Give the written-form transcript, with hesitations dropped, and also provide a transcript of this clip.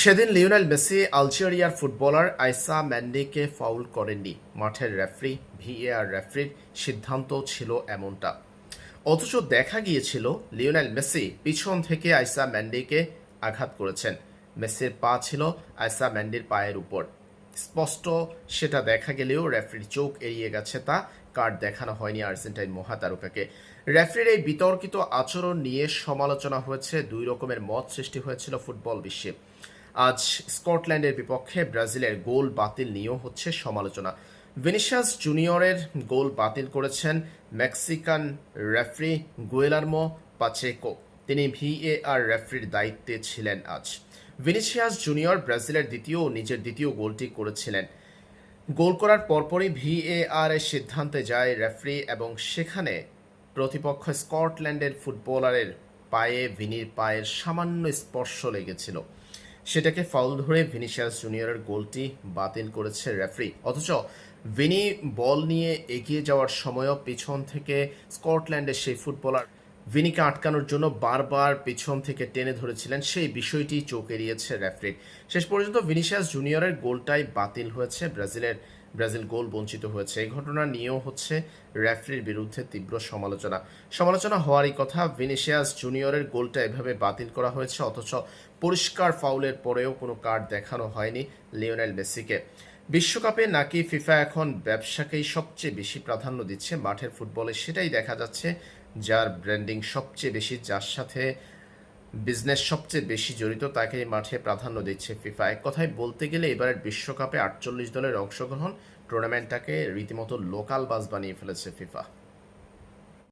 সেদিন Lionel Messi আলজেরিয়ার footballer আইসা ম্যান্ডিকে foul করেননি। মাঠের রেফারি, ভিএআর রেফারির সিদ্ধান্ত ছিল এমনটা। অথচ দেখা গিয়েছিল লিওনেল মেসি পিছন থেকে আইসা ম্যান্ডিকে আঘাত করেছেন। মেসির পা ছিল আইসা ম্যান্ডির পায়ের উপর। স্পষ্ট সেটা দেখা গেলেও রেফারির চোখ এড়িয়ে গেছে, তা কার্ড দেখানো হয়নি আর্জেন্টাইন মহাতারকাকে। রেফারির এই বিতর্কিত আচরণ নিয়ে সমালোচনা হয়েছে, দুই রকমের মত সৃষ্টি হয়েছিল ফুটবল বিশ্বে। আজ স্কটল্যান্ডের বিপক্ষে ব্রাজিলের গোল বাতিল নিয়েও হচ্ছে সমালোচনা। ভিনিসিয়াস জুনিয়রের গোল বাতিল করেছেন মেক্সিকান রেফারি গুয়েলার্মো পাচেকো। তিনি ভিএআর রেফারির দায়িত্বে ছিলেন আজ। ভিনিসিয়াস জুনিয়র ব্রাজিলের নিজের দ্বিতীয় গোলটি করেছিলেন। গোল করার পরপরই ভিএআর এর সিদ্ধান্তে যায় রেফারি এবং সেখানে প্রতিপক্ষ স্কটল্যান্ডের ফুটবলারের পায়ে ভিনির পায়ের সামান্য স্পর্শ লেগেছিল। সেটাকে ফাউল ধরে ভিনিসিয়াস জুনিয়রের গোলটি বাতিল করেছে রেফারি। অথচ ভিনি বল নিয়ে এগিয়ে যাওয়ার সময়ও পিছন থেকে স্কটল্যান্ডের সেই ফুটবলার ভিনিকে আটকানোর জন্য বারবার পিছন থেকে টেনে ধরেছিলেন, সেই বিষয়টি চোখ এড়িয়েছে রেফারির। শেষ পর্যন্ত ভিনিসিয়াস জুনিয়রের গোলটাই বাতিল হয়েছে, ব্রাজিল গোল বঞ্চিত হয়েছে। এই ঘটনা নিয়েও হচ্ছে রেফারির বিরুদ্ধে তীব্র সমালোচনা হওয়ারই কথা। ভিনিসিয়াস জুনিয়রের গোলটা এভাবে বাতিল করা হয়েছে, অথচ পরিষ্কার ফাউলের পরেও কোনো কার্ড দেখানো হয়নি লিওনেল মেসিকে। বিশ্বকাপে নাকি ফিফা এখন ব্যবসাকেই সবচেয়ে বেশি প্রাধান্য দিচ্ছে মাঠের ফুটবলে, সেটাই দেখা যাচ্ছে। যার ব্র্যান্ডিং সবচেয়ে বেশি, যার সাথে বিজনেস সবচেয়ে বেশি জড়িত, তাকে মাঠে প্রাধান্য দিচ্ছে ফিফা। এক কথায় বলতে গেলে এবারের বিশ্বকাপে 48 দলের অংশগ্রহণ টুর্নামেন্টটাকে রীতিমতো লোকাল বাস বানিয়ে ফেলেছে ফিফা।